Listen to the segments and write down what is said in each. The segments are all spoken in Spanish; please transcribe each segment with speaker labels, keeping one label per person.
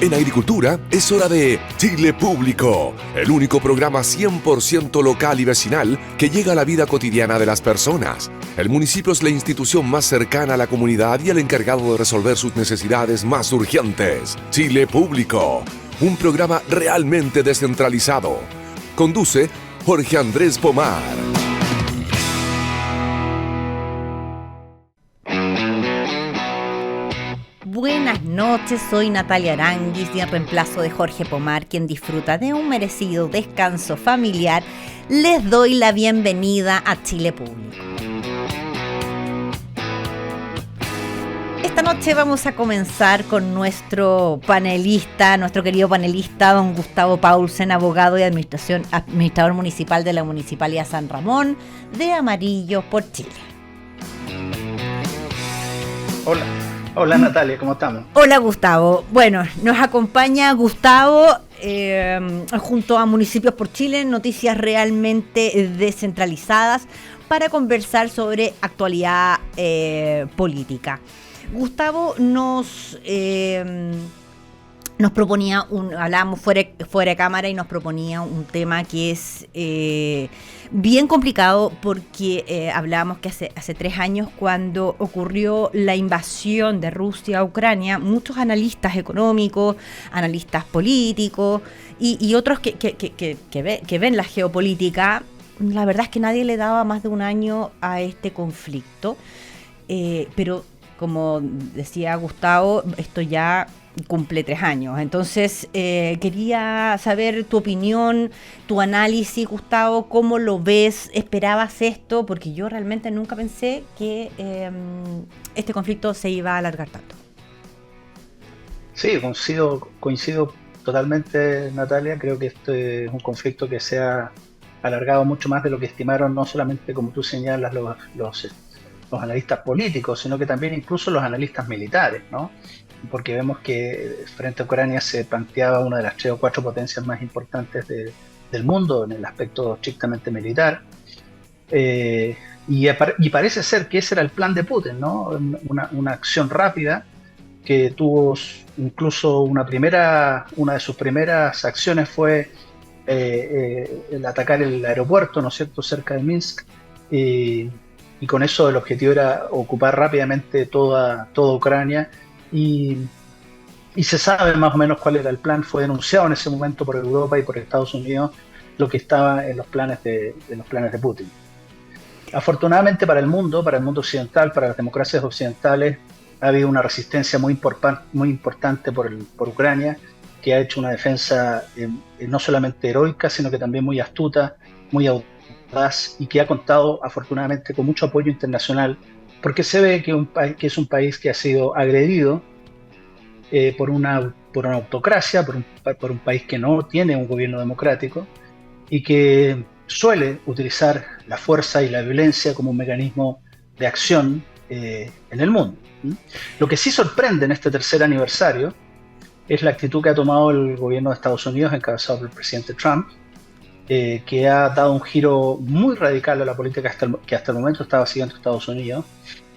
Speaker 1: En agricultura es hora de Chile Público, el único programa 100% local y vecinal que llega a la vida cotidiana de las personas. El municipio es la institución más cercana a la comunidad y el encargado de resolver sus necesidades más urgentes. Chile Público, un programa realmente descentralizado. Conduce Jorge Andrés Pomar.
Speaker 2: Buenas noches, soy Natalia Aranguis y en reemplazo de Jorge Pomar, quien disfruta de un merecido descanso familiar, les doy la bienvenida a Chile Público. Esta noche vamos a comenzar con nuestro querido panelista, don Gustavo Paulsen, abogado y administrador municipal de la Municipalidad San Ramón, de Amarillo por Chile.
Speaker 3: Hola Natalia, ¿cómo estamos?
Speaker 2: Hola Gustavo. Bueno, nos acompaña Gustavo junto a Municipios por Chile, noticias realmente descentralizadas para conversar sobre actualidad política. Gustavo nos proponía, hablábamos fuera de cámara y nos proponía un tema que es bien complicado porque hablábamos que hace 3 años, cuando ocurrió la invasión de Rusia a Ucrania, muchos analistas económicos, analistas políticos y otros que ven la geopolítica, la verdad es que nadie le daba más de un año a este conflicto, pero como decía Gustavo, esto ya cumple 3 años. Entonces, quería saber tu opinión, tu análisis, Gustavo, ¿cómo lo ves? ¿Esperabas esto? Porque yo realmente nunca pensé que este conflicto se iba a alargar tanto.
Speaker 3: Sí, coincido totalmente, Natalia. Creo que este es un conflicto que se ha alargado mucho más de lo que estimaron, no solamente, como tú señalas, los analistas políticos, sino que también incluso los analistas militares, ¿no? Porque vemos que frente a Ucrania se planteaba una de las 3 o 4 potencias más importantes del mundo en el aspecto estrictamente militar, y parece ser que ese era el plan de Putin, ¿no? Una acción rápida que tuvo incluso una de sus primeras acciones fue el atacar el aeropuerto, ¿no es cierto?, cerca de Minsk, y con eso el objetivo era ocupar rápidamente toda Ucrania. Y se sabe más o menos cuál era el plan. Fue denunciado en ese momento por Europa y por Estados Unidos lo que estaba en los planes de Putin. Afortunadamente para el mundo occidental, para las democracias occidentales, ha habido una resistencia muy importante por Ucrania, que ha hecho una defensa no solamente heroica, sino que también muy astuta, muy audaz, y que ha contado afortunadamente con mucho apoyo internacional, porque se ve que es un país que ha sido agredido por una autocracia, por un país que no tiene un gobierno democrático y que suele utilizar la fuerza y la violencia como un mecanismo de acción en el mundo. Lo que sí sorprende en este 3er aniversario es la actitud que ha tomado el gobierno de Estados Unidos, encabezado por el presidente Trump, que ha dado un giro muy radical a la política que hasta el momento estaba siguiendo Estados Unidos,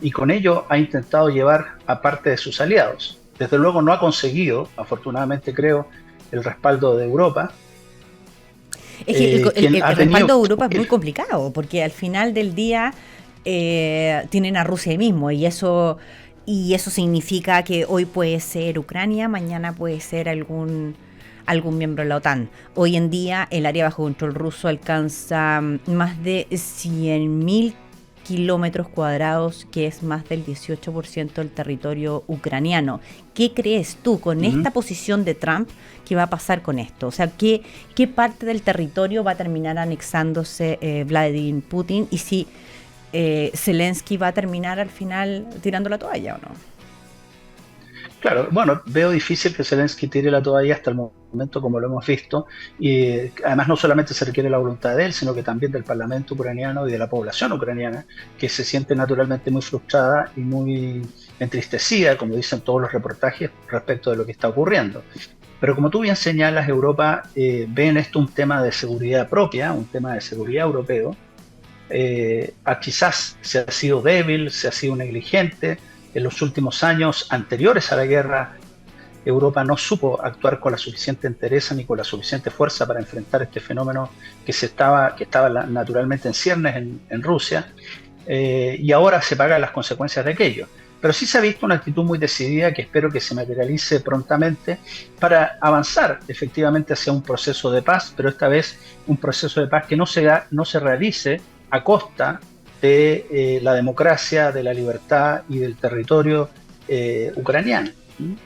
Speaker 3: y con ello ha intentado llevar a parte de sus aliados. Desde luego no ha conseguido, afortunadamente creo, el respaldo de Europa.
Speaker 2: Es que el respaldo de Europa es muy complicado, porque al final del día tienen a Rusia ahí mismo, y eso significa que hoy puede ser Ucrania, mañana puede ser algún miembro de la OTAN. Hoy en día el área bajo control ruso alcanza más de 100.000 kilómetros cuadrados, que es más del 18% del territorio ucraniano. ¿Qué crees tú con esta posición de Trump que va a pasar con esto? O sea, ¿qué parte del territorio va a terminar anexándose Vladimir Putin? Y si Zelensky va a terminar al final tirando la toalla, ¿o no?
Speaker 3: Claro, bueno, veo difícil que Zelensky tire la toalla hasta el momento, como lo hemos visto, y además no solamente se requiere la voluntad de él, sino que también del Parlamento ucraniano y de la población ucraniana, que se siente naturalmente muy frustrada y muy entristecida, como dicen todos los reportajes, respecto de lo que está ocurriendo. Pero como tú bien señalas, Europa ve en esto un tema de seguridad propia, un tema de seguridad europeo. Quizás se ha sido débil, se ha sido negligente en los últimos años anteriores a la guerra Europa no supo actuar con la suficiente entereza ni con la suficiente fuerza para enfrentar este fenómeno que estaba naturalmente en ciernes en Rusia, y ahora se pagan las consecuencias de aquello. Pero sí se ha visto una actitud muy decidida que espero que se materialice prontamente para avanzar efectivamente hacia un proceso de paz, pero esta vez un proceso de paz que no se realice a costa de la democracia, de la libertad y del territorio ucraniano.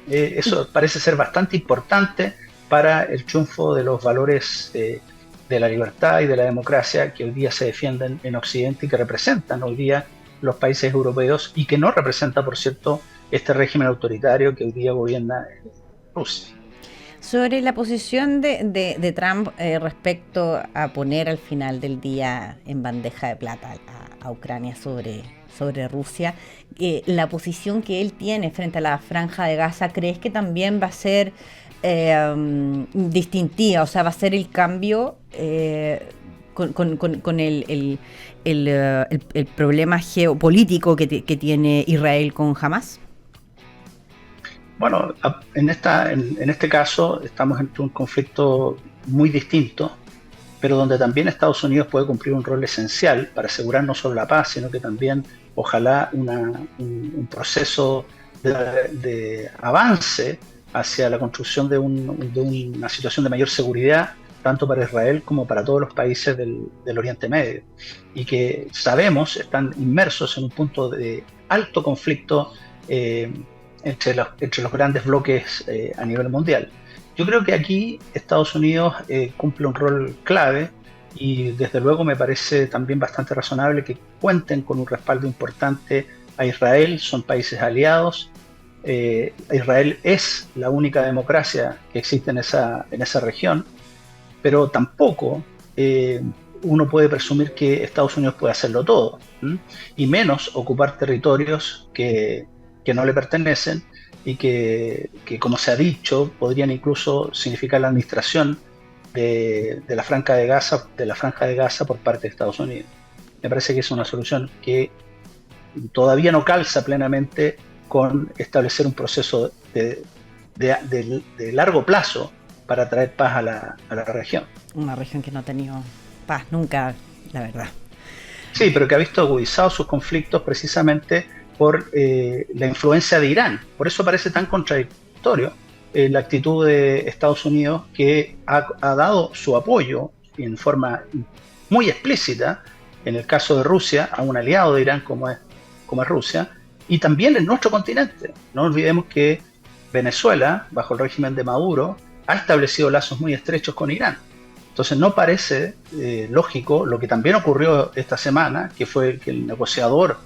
Speaker 3: Eso parece ser bastante importante para el triunfo de los valores de la libertad y de la democracia que hoy día se defienden en Occidente y que representan hoy día los países europeos y que no representa, por cierto, este régimen autoritario que hoy día gobierna Rusia.
Speaker 2: Sobre la posición de Trump respecto a poner al final del día en bandeja de plata a Ucrania sobre Rusia, la posición que él tiene frente a la Franja de Gaza, ¿crees que también va a ser distintiva? O sea, ¿va a ser el cambio con el problema geopolítico que tiene Israel con Hamas?
Speaker 3: Bueno, en este caso estamos entre un conflicto muy distinto, pero donde también Estados Unidos puede cumplir un rol esencial para asegurar no solo la paz, sino que también, ojalá, un proceso de avance hacia la construcción de una situación de mayor seguridad, tanto para Israel como para todos los países del Oriente Medio, y que sabemos están inmersos en un punto de alto conflicto entre los grandes bloques a nivel mundial. Yo creo que aquí Estados Unidos cumple un rol clave y desde luego me parece también bastante razonable que cuenten con un respaldo importante a Israel. Son países aliados. Israel es la única democracia que existe en esa región, pero tampoco uno puede presumir que Estados Unidos puede hacerlo todo, y menos ocupar territorios que no le pertenecen y que, como se ha dicho, podrían incluso significar la administración de la Franja de Gaza por parte de Estados Unidos. Me parece que es una solución que todavía no calza plenamente con establecer un proceso de largo plazo para traer paz a la región.
Speaker 2: Una región que no ha tenido paz nunca, la verdad.
Speaker 3: Sí, pero que ha visto agudizados sus conflictos precisamente por la influencia de Irán. Por eso parece tan contradictorio la actitud de Estados Unidos, que ha dado su apoyo en forma muy explícita, en el caso de Rusia, a un aliado de Irán como es Rusia, y también en nuestro continente. No olvidemos que Venezuela, bajo el régimen de Maduro, ha establecido lazos muy estrechos con Irán. Entonces no parece lógico lo que también ocurrió esta semana, que fue que el negociador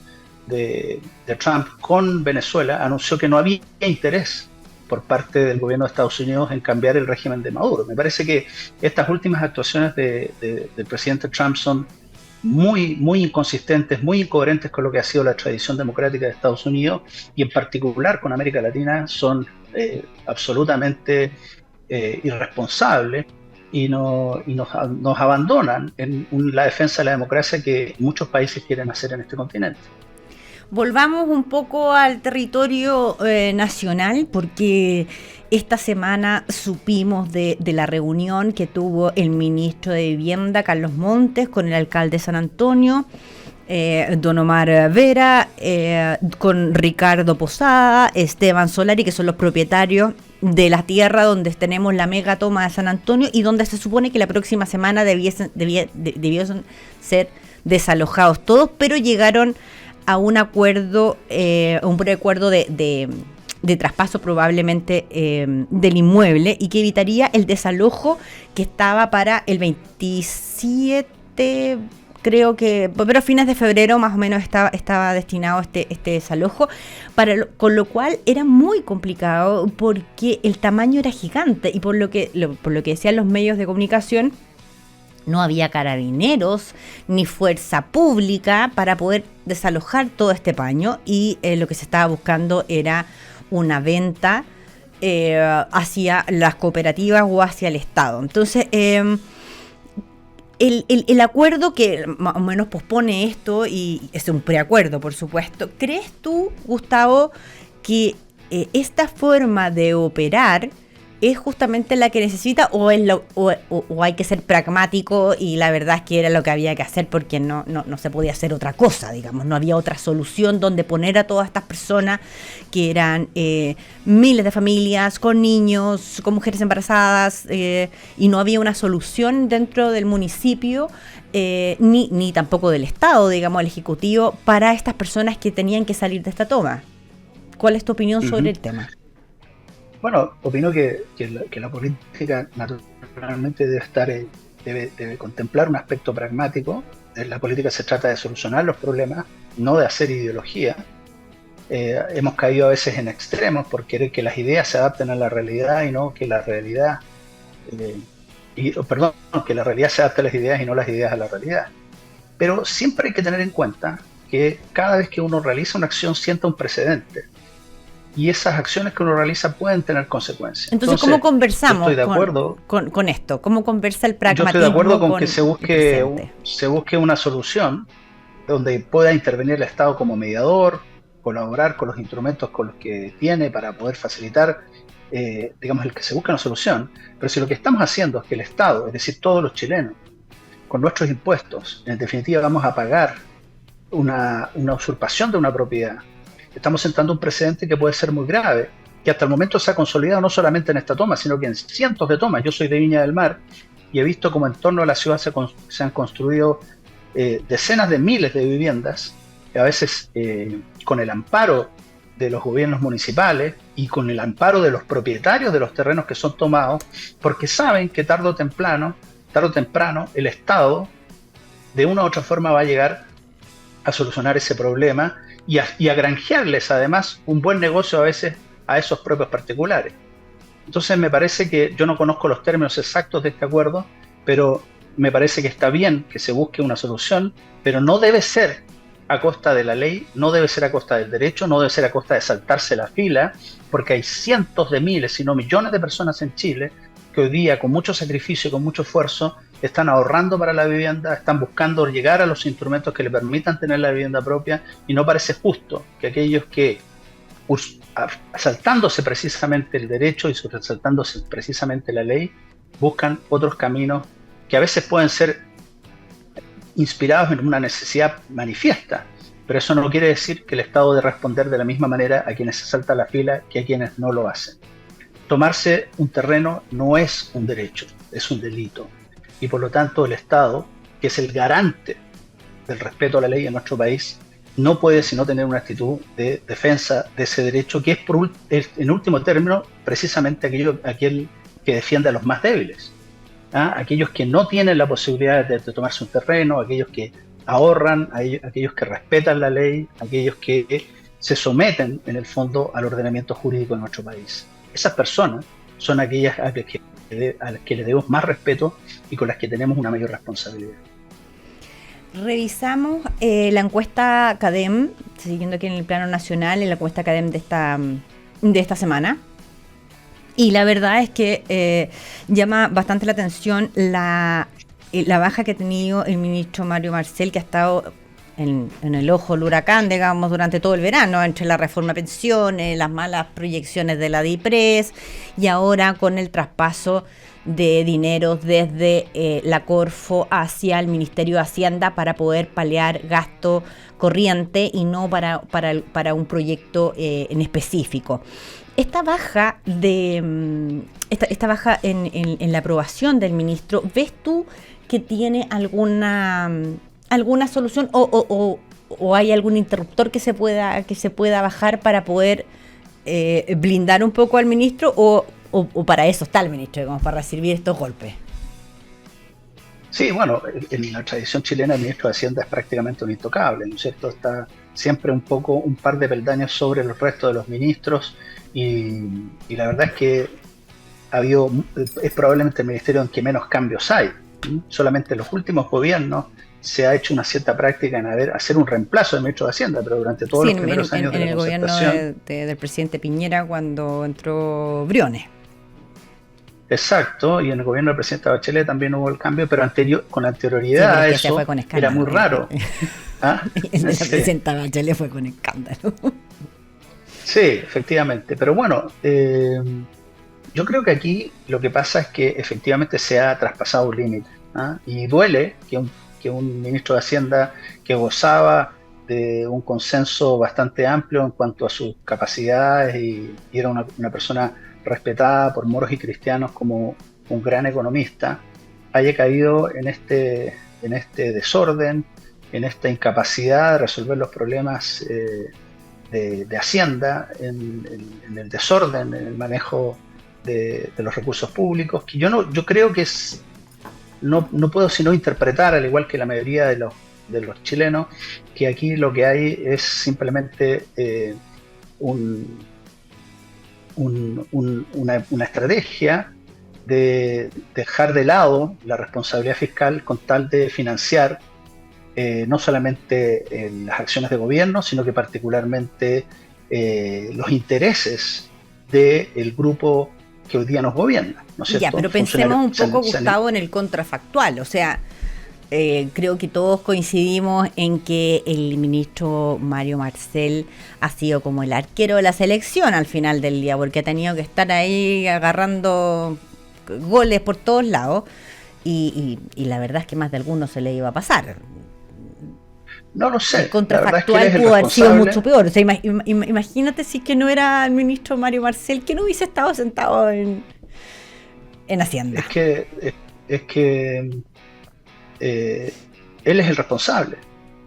Speaker 3: de Trump con Venezuela anunció que no había interés por parte del gobierno de Estados Unidos en cambiar el régimen de Maduro. Me parece que estas últimas actuaciones del presidente Trump son muy, muy inconsistentes, muy incoherentes con lo que ha sido la tradición democrática de Estados Unidos, y en particular con América Latina son absolutamente irresponsables, y nos abandonan en la defensa de la democracia que muchos países quieren hacer en este continente.
Speaker 2: Volvamos un poco al territorio nacional, porque esta semana supimos de la reunión que tuvo el ministro de Vivienda, Carlos Montes, con el alcalde de San Antonio, Don Omar Vera, con Ricardo Posada, Esteban Solari, que son los propietarios de la tierra donde tenemos la mega toma de San Antonio y donde se supone que la próxima semana debiesen ser desalojados todos, pero llegaron a un acuerdo, un preacuerdo de traspaso probablemente del inmueble, y que evitaría el desalojo que estaba para el 27, creo que, pero a fines de febrero más o menos estaba destinado este desalojo, con lo cual era muy complicado porque el tamaño era gigante, y por lo que decían los medios de comunicación, no había carabineros ni fuerza pública para poder desalojar todo este paño, y lo que se estaba buscando era una venta hacia las cooperativas o hacia el Estado. Entonces, el acuerdo que más o menos pospone esto, y es un preacuerdo, por supuesto, ¿crees tú, Gustavo, que esta forma de operar es justamente la que necesita, o hay que ser pragmático y la verdad es que era lo que había que hacer porque no se podía hacer otra cosa, digamos, no había otra solución donde poner a todas estas personas que eran miles de familias con niños, con mujeres embarazadas, y no había una solución dentro del municipio ni tampoco del Estado, digamos, el Ejecutivo, para estas personas que tenían que salir de esta toma. ¿Cuál es tu opinión sobre el tema?
Speaker 3: Bueno, opino que la política naturalmente debe contemplar un aspecto pragmático. En la política se trata de solucionar los problemas, no de hacer ideología. Hemos caído a veces en extremos por querer que las ideas se adapten a la realidad y no que la realidad, que la realidad se adapte a las ideas y no las ideas a la realidad. Pero siempre hay que tener en cuenta que cada vez que uno realiza una acción sienta un precedente. Y esas acciones que uno realiza pueden tener consecuencias.
Speaker 2: Entonces, ¿cómo conversamos
Speaker 3: estoy de acuerdo,
Speaker 2: con esto? ¿Cómo conversa el pragmatismo?
Speaker 3: Yo estoy de acuerdo con que se busque una solución donde pueda intervenir el Estado como mediador, colaborar con los instrumentos con los que tiene para poder facilitar, digamos, el que se busque una solución. Pero si lo que estamos haciendo es que el Estado, es decir, todos los chilenos, con nuestros impuestos, en definitiva vamos a pagar una usurpación de una propiedad, estamos sentando un precedente que puede ser muy grave, que hasta el momento se ha consolidado no solamente en esta toma, sino que en cientos de tomas. Yo soy de Viña del Mar y he visto cómo en torno a la ciudad se han construido decenas de miles de viviendas, a veces con el amparo de los gobiernos municipales y con el amparo de los propietarios de los terrenos que son tomados, porque saben que tarde o temprano el Estado de una u otra forma va a llegar a solucionar ese problema y a granjearles además un buen negocio a veces a esos propios particulares. Entonces me parece que, yo no conozco los términos exactos de este acuerdo, pero me parece que está bien que se busque una solución, pero no debe ser a costa de la ley, no debe ser a costa del derecho, no debe ser a costa de saltarse la fila, porque hay cientos de miles, si no millones de personas en Chile que hoy día con mucho sacrificio y con mucho esfuerzo están ahorrando para la vivienda, están buscando llegar a los instrumentos que le permitan tener la vivienda propia, y no parece justo que aquellos que, saltándose precisamente el derecho y saltándose precisamente la ley, buscan otros caminos que a veces pueden ser inspirados en una necesidad manifiesta, pero eso no quiere decir que el Estado debe responder de la misma manera a quienes se saltan la fila que a quienes no lo hacen. Tomarse un terreno no es un derecho, es un delito. Y por lo tanto el Estado, que es el garante del respeto a la ley en nuestro país, no puede sino tener una actitud de defensa de ese derecho, que es en último término precisamente aquel que defiende a los más débiles. Aquellos que no tienen la posibilidad de tomarse un terreno, aquellos que ahorran, aquellos que respetan la ley, aquellos que se someten en el fondo al ordenamiento jurídico de nuestro país. Esas personas son aquellas a las que le debemos más respeto y con las que tenemos una mayor responsabilidad.
Speaker 2: Revisamos la encuesta CADEM, siguiendo aquí en el plano nacional, en la encuesta CADEM de esta semana. Y la verdad es que llama bastante la atención la baja que ha tenido el ministro Mario Marcel, que ha estado en el ojo del huracán, digamos, durante todo el verano, entre la reforma de pensiones, las malas proyecciones de la DIPRES y ahora con el traspaso de dineros desde la Corfo hacia el Ministerio de Hacienda para poder paliar gasto corriente y no para un proyecto en específico. Esta baja en la aprobación del ministro, ¿ves tú que tiene alguna solución o hay algún interruptor que se pueda bajar para poder blindar un poco al ministro o para eso está el ministro, digamos, para recibir estos golpes?
Speaker 3: Sí, bueno, en la tradición chilena el ministro de Hacienda es prácticamente un intocable, ¿no es cierto? Está siempre un par de peldaños sobre los restos de los ministros y la verdad es que es probablemente el ministerio en que menos cambios hay. Solamente en los últimos gobiernos se ha hecho una cierta práctica en hacer un reemplazo del ministro de Hacienda, pero durante todos los primeros años de la concertación...
Speaker 2: en el gobierno del presidente Piñera cuando entró Briones.
Speaker 3: Exacto, y en el gobierno del presidente Bachelet también hubo el cambio, pero con anterioridad a eso era muy raro.
Speaker 2: El presidente Bachelet fue con escándalo.
Speaker 3: Sí, efectivamente. Pero bueno, yo creo que aquí lo que pasa es que efectivamente se ha traspasado un límite, ¿ah? Y duele que un ministro de Hacienda que gozaba de un consenso bastante amplio en cuanto a sus capacidades y era una persona respetada por moros y cristianos como un gran economista, haya caído en este desorden, en esta incapacidad de resolver los problemas de Hacienda, en el desorden, en el manejo de los recursos públicos, que yo creo que no puedo sino interpretar, al igual que la mayoría de los chilenos, que aquí lo que hay es simplemente un, una estrategia de dejar de lado la responsabilidad fiscal con tal de financiar no solamente las acciones de gobierno, sino que particularmente los intereses del grupo que hoy día nos gobierna, ¿no es cierto?
Speaker 2: Ya, pero pensemos un poco, Gustavo, en el contrafactual. O sea, creo que todos coincidimos en que el ministro Mario Marcel ha sido como el arquero de la selección al final del día, porque ha tenido que estar ahí agarrando goles por todos lados y la verdad es que más de algunos se le iba a pasar.
Speaker 3: No lo sé.
Speaker 2: El contrafactual es que pudo haber sido mucho peor. O sea, imagínate si que no era el ministro Mario Marcel, que no hubiese estado sentado en Hacienda.
Speaker 3: Es que él es el responsable.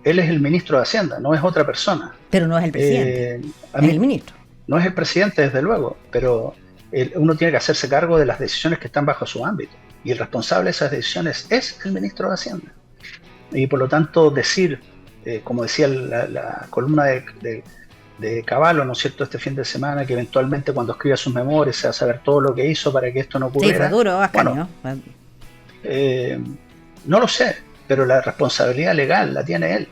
Speaker 3: Él es el ministro de Hacienda, no es otra persona.
Speaker 2: Pero no es el presidente, es el ministro.
Speaker 3: No es el presidente, desde luego, pero uno tiene que hacerse cargo de las decisiones que están bajo su ámbito. Y el responsable de esas decisiones es el ministro de Hacienda. Y por lo tanto, decir, como decía la columna de Cavallo, ¿no es cierto?, este fin de semana, que eventualmente cuando escriba sus memorias se va a saber todo lo que hizo para que esto no ocurriera.
Speaker 2: Sí, fue duro,
Speaker 3: bueno, no lo sé, pero la responsabilidad legal la tiene él.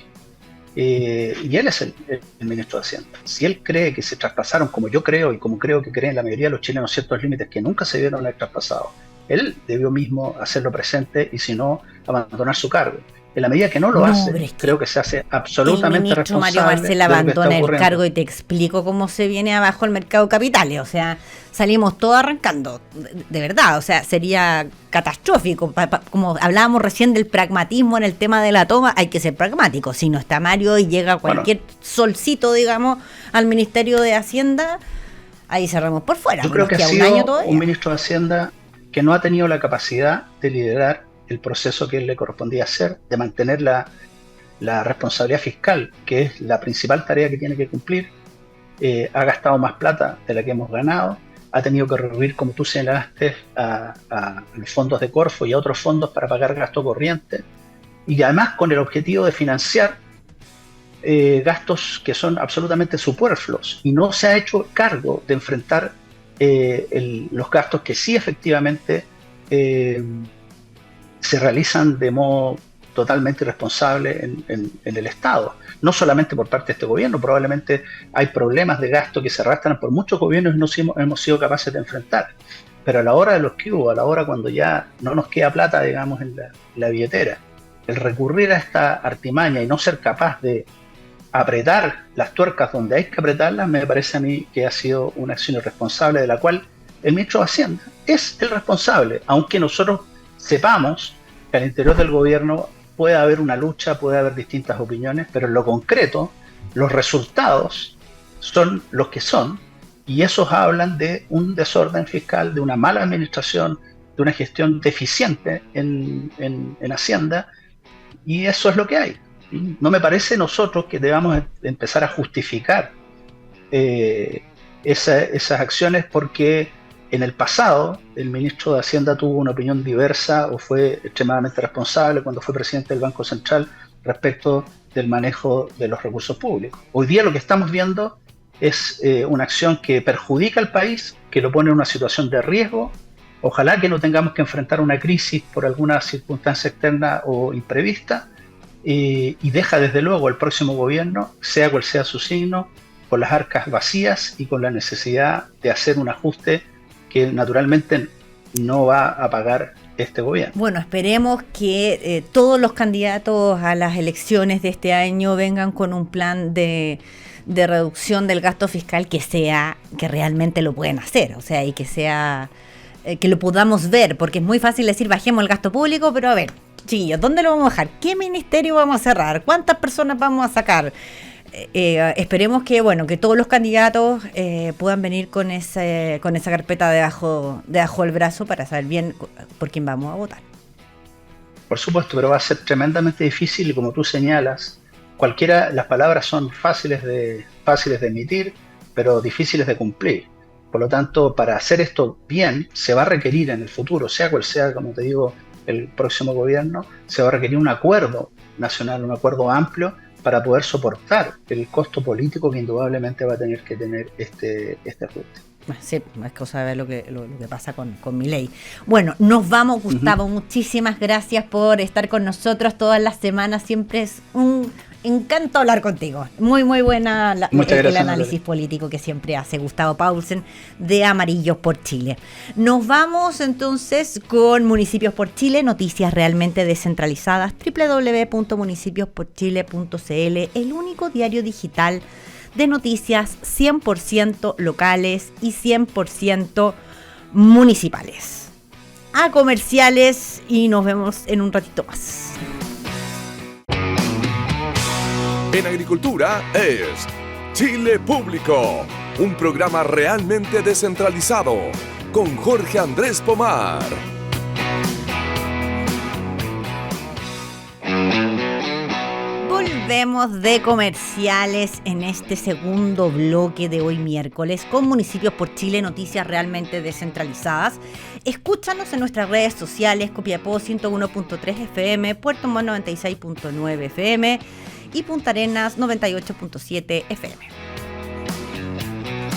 Speaker 3: Y él es el ministro de Hacienda. Si él cree que se traspasaron, como yo creo y como creo que creen la mayoría de los chilenos, ciertos límites que nunca se debieron haber traspasado, él debió mismo hacerlo presente y si no, abandonar su cargo. En la medida que no lo hace, creo que se hace absolutamente responsable.
Speaker 2: El ministro Mario Marcel abandona el cargo y te explico cómo se viene abajo el mercado de capitales. O sea, salimos todos arrancando, de verdad. O sea, sería catastrófico. Como hablábamos recién del pragmatismo en el tema de la toma, hay que ser pragmático. Si no está Mario y llega cualquier solcito, digamos, al Ministerio de Hacienda, ahí cerramos por fuera.
Speaker 3: Yo creo que ha sido un ministro de Hacienda que no ha tenido la capacidad de liderar el proceso que le correspondía hacer, de mantener la responsabilidad fiscal, que es la principal tarea que tiene que cumplir. Ha gastado más plata de la que hemos ganado, ha tenido que recurrir, como tú señalaste, a los fondos de Corfo y a otros fondos para pagar gasto corriente, y además con el objetivo de financiar gastos que son absolutamente superfluos, y no se ha hecho cargo de enfrentar los gastos que sí efectivamente se realizan de modo totalmente irresponsable en el Estado. No solamente por parte de este gobierno, probablemente hay problemas de gasto que se arrastran por muchos gobiernos y no hemos sido capaces de enfrentar. Pero a la hora de los que hubo, a la hora cuando ya no nos queda plata, digamos, en la billetera, el recurrir a esta artimaña y no ser capaz de apretar las tuercas donde hay que apretarlas, me parece a mí que ha sido una acción irresponsable de la cual el ministro de Hacienda es el responsable, aunque nosotros sepamos que al interior del gobierno puede haber una lucha, puede haber distintas opiniones, pero en lo concreto los resultados son los que son y esos hablan de un desorden fiscal, de una mala administración, de una gestión deficiente en Hacienda y eso es lo que hay. No me parece nosotros que debamos empezar a justificar esas acciones porque en el pasado, el ministro de Hacienda tuvo una opinión diversa o fue extremadamente responsable cuando fue presidente del Banco Central respecto del manejo de los recursos públicos. Hoy día lo que estamos viendo es una acción que perjudica al país, que lo pone en una situación de riesgo. Ojalá que no tengamos que enfrentar una crisis por alguna circunstancia externa o imprevista y deja desde luego al próximo gobierno, sea cual sea su signo, con las arcas vacías y con la necesidad de hacer un ajuste que naturalmente no va a pagar este gobierno.
Speaker 2: Bueno, esperemos que todos los candidatos a las elecciones de este año vengan con un plan de de reducción del gasto fiscal que realmente lo pueden hacer, o sea, y que sea que lo podamos ver, porque es muy fácil decir bajemos el gasto público, pero a ver, chiquillos, ¿dónde lo vamos a bajar? ¿Qué ministerio vamos a cerrar? ¿Cuántas personas vamos a sacar? Esperemos que que todos los candidatos puedan venir con esa carpeta debajo del brazo para saber bien por quién vamos a votar.
Speaker 3: Por supuesto, pero va a ser tremendamente difícil y como tú señalas, las palabras son fáciles de emitir, pero difíciles de cumplir. Por lo tanto, para hacer esto bien, se va a requerir en el futuro, sea cual sea, como te digo, el próximo gobierno, se va a requerir un acuerdo nacional, un acuerdo amplio para poder soportar el costo político que indudablemente va a tener que tener este ajuste.
Speaker 2: Sí, es cosa de ver lo que pasa con Milei. Bueno, nos vamos, Gustavo. Muchísimas gracias por estar con nosotros todas las semanas. Siempre es un encanto hablar contigo. Muy, muy buena el análisis político que siempre hace Gustavo Paulsen de Amarillos por Chile. Nos vamos entonces con Municipios por Chile, noticias realmente descentralizadas. www.municipios-por-chile.cl, el único diario digital de noticias 100% locales y 100% municipales. A comerciales y nos vemos en un ratito más.
Speaker 1: En agricultura es Chile Público, un programa realmente descentralizado con Jorge Andrés Pomar.
Speaker 2: Volvemos de comerciales en este segundo bloque de hoy miércoles con Municipios por Chile, noticias realmente descentralizadas. Escúchanos en nuestras redes sociales, Copiapó 101.3 FM, Puerto Montt 96.9 FM y Punta Arenas 98.7 FM.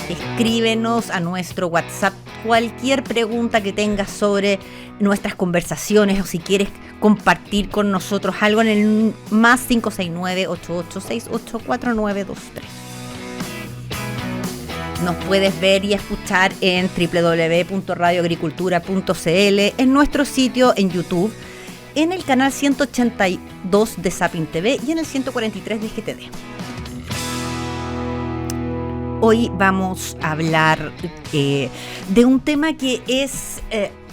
Speaker 2: Escríbenos a nuestro WhatsApp cualquier pregunta que tengas sobre nuestras conversaciones o si quieres compartir con nosotros algo en el más 569-8868-4923. Nos puedes ver y escuchar en www.radioagricultura.cl, en nuestro sitio en YouTube, en el canal 182 de Sapin TV y en el 143 de GTD. Hoy vamos a hablar de un tema que es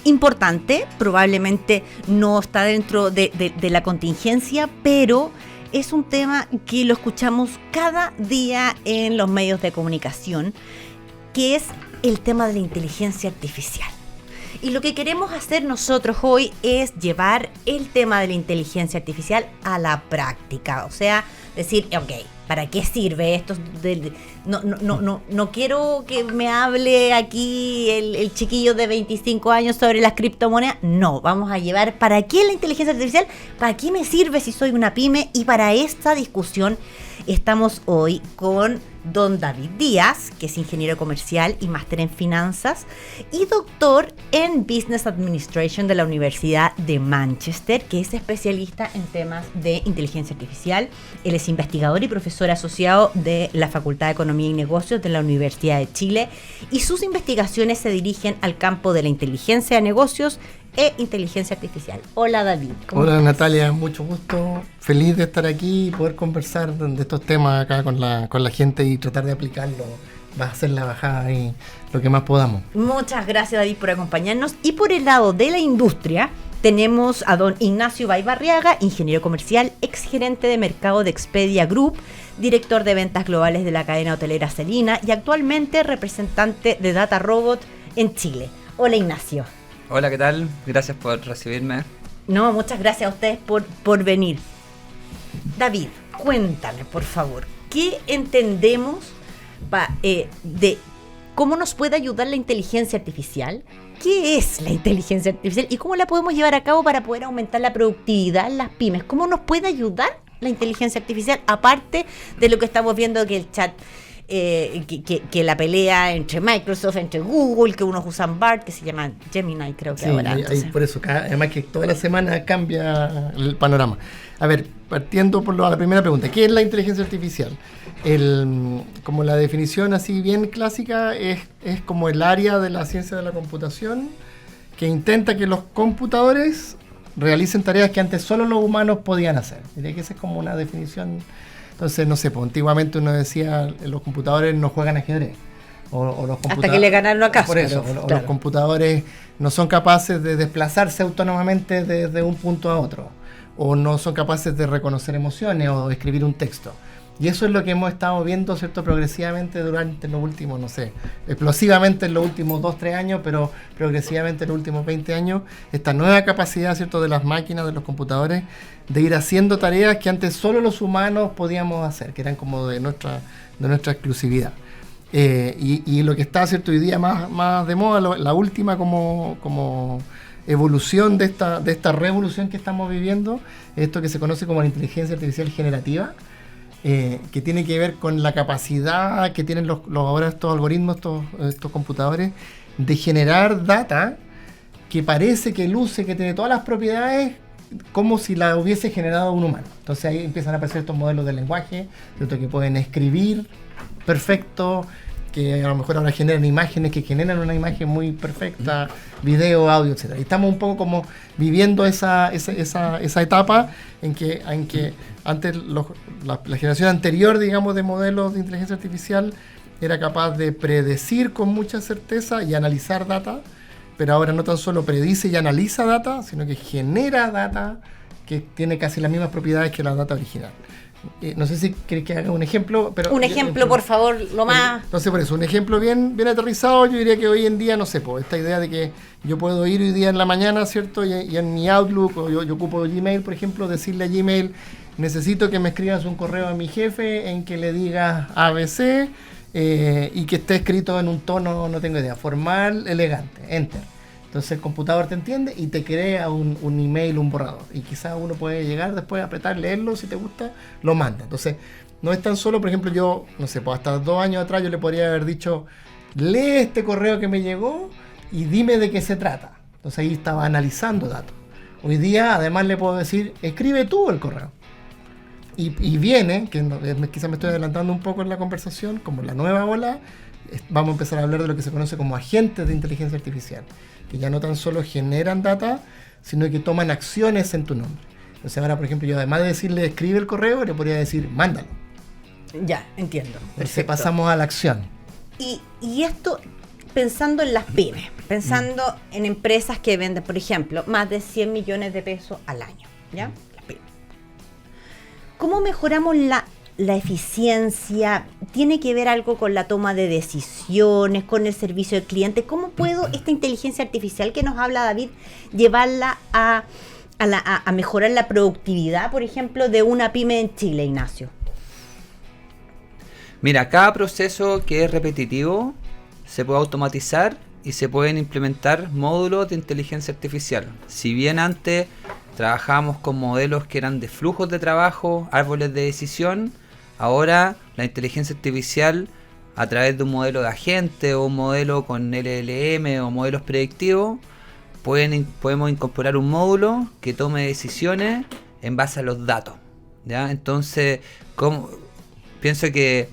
Speaker 2: importante, probablemente no está dentro de la contingencia, pero es un tema que lo escuchamos cada día en los medios de comunicación, que es el tema de la inteligencia artificial. Y lo que queremos hacer nosotros hoy es llevar el tema de la inteligencia artificial a la práctica. O sea, decir, ok, ¿para qué sirve esto? No quiero que me hable aquí el chiquillo de 25 años sobre las criptomonedas. No, vamos a llevar ¿para qué la inteligencia artificial? ¿Para qué me sirve si soy una pyme? Y para esta discusión estamos hoy con don David Díaz, que es ingeniero comercial y máster en finanzas y doctor en Business Administration de la Universidad de Manchester, que es especialista en temas de inteligencia artificial. Él es investigador y profesor asociado de la Facultad de Economía y Negocios de la Universidad de Chile y sus investigaciones se dirigen al campo de la inteligencia de negocios e inteligencia artificial. Hola David.
Speaker 4: Hola Natalia, mucho gusto, feliz de estar aquí y poder conversar de estos temas acá con la gente y tratar de aplicarlo, va a hacer la bajada y lo que más podamos.
Speaker 2: Muchas gracias David por acompañarnos. Y por el lado de la industria tenemos a don Ignacio Baybarriaga, ingeniero comercial, exgerente de mercado de Expedia Group, director de ventas globales de la cadena hotelera Celina y actualmente representante de Data Robot en Chile. Hola Ignacio.
Speaker 5: Hola, ¿qué tal? Gracias por recibirme.
Speaker 2: No, muchas gracias a ustedes por venir. David, cuéntame, por favor, ¿qué entendemos de cómo nos puede ayudar la inteligencia artificial? ¿Qué es la inteligencia artificial y cómo la podemos llevar a cabo para poder aumentar la productividad en las pymes? ¿Cómo nos puede ayudar la inteligencia artificial, aparte de lo que estamos viendo que el chat... que la pelea entre Microsoft, entre Google, que unos usan BART, que se llama Gemini, creo que sí, ahora.
Speaker 4: Hay por eso, además que toda la semana cambia el panorama. A ver, partiendo por la primera pregunta, ¿qué es la inteligencia artificial? Como la definición así bien clásica es como el área de la ciencia de la computación que intenta que los computadores realicen tareas que antes solo los humanos podían hacer. Diría que esa es como una definición Entonces, no sé, pues antiguamente uno decía, los computadores no juegan ajedrez. O los
Speaker 2: hasta que le ganaron a Kasparov.
Speaker 4: Por eso,
Speaker 2: claro.
Speaker 4: los computadores no son capaces de desplazarse autónomamente desde un punto a otro, o no son capaces de reconocer emociones o escribir un texto. Y eso es lo que hemos estado viendo, ¿cierto?, progresivamente durante los últimos, no sé, explosivamente en los últimos 2-3 años, pero progresivamente en los últimos 20 años, esta nueva capacidad, ¿cierto?, de las máquinas, de los computadores, de ir haciendo tareas que antes solo los humanos podíamos hacer, que eran como de nuestra exclusividad. Y lo que está, ¿cierto?, hoy día más de moda, la última como evolución de esta revolución que estamos viviendo, esto que se conoce como la inteligencia artificial generativa, que tiene que ver con la capacidad que tienen ahora estos algoritmos, estos computadores, de generar data que parece que luce, que tiene todas las propiedades como si la hubiese generado un humano. Entonces ahí empiezan a aparecer estos modelos de lenguaje, ¿cierto?, que pueden escribir perfecto, que a lo mejor ahora generan imágenes que generan una imagen muy perfecta, video, audio, etc. Y estamos un poco como viviendo esa etapa en que antes la generación anterior, digamos, de modelos de inteligencia artificial era capaz de predecir con mucha certeza y analizar data, pero ahora no tan solo predice y analiza data, sino que genera data que tiene casi las mismas propiedades que la data original. No sé si querés que haga un ejemplo, pero...
Speaker 2: Un ejemplo, por favor, lo más...
Speaker 4: Entonces, por eso, un ejemplo bien aterrizado, yo diría que hoy en día, no sé, pues, esta idea de que yo puedo ir hoy día en la mañana, ¿cierto?, y en mi Outlook, o yo ocupo Gmail, por ejemplo, decirle a Gmail, necesito que me escribas un correo a mi jefe en que le digas ABC, y que esté escrito en un tono, no tengo idea, formal, elegante, enter. Entonces el computador te entiende y te crea un email, un borrador. Y quizás uno puede llegar después, apretar, leerlo, si te gusta, lo manda. Entonces no es tan solo, por ejemplo, yo, no sé, pues hasta 2 años atrás yo le podría haber dicho, lee este correo que me llegó y dime de qué se trata. Entonces ahí estaba analizando datos. Hoy día además le puedo decir, escribe tú el correo. Y viene, que quizás me estoy adelantando un poco en la conversación, como la nueva ola, vamos a empezar a hablar de lo que se conoce como agentes de inteligencia artificial, que ya no tan solo generan data, sino que toman acciones en tu nombre. Entonces ahora, por ejemplo, yo además de decirle escribe el correo, le podría decir mándalo.
Speaker 2: Ya, entiendo.
Speaker 4: Entonces pasamos a la acción.
Speaker 2: Y esto pensando en las pymes, pensando en empresas que venden, por ejemplo, más de 100 millones de pesos al año, ¿ya? Las pymes. ¿Cómo mejoramos la eficiencia? ¿Tiene que ver algo con la toma de decisiones, con el servicio al cliente? ¿Cómo puedo esta inteligencia artificial que nos habla David llevarla a mejorar la productividad, por ejemplo, de una pyme en Chile, Ignacio?
Speaker 5: Mira, cada proceso que es repetitivo se puede automatizar y se pueden implementar módulos de inteligencia artificial. Si bien antes trabajábamos con modelos que eran de flujos de trabajo, árboles de decisión, ahora la inteligencia artificial, a través de un modelo de agente o un modelo con LLM o modelos predictivos, podemos incorporar un módulo que tome decisiones en base a los datos, ¿ya? Entonces, pienso que...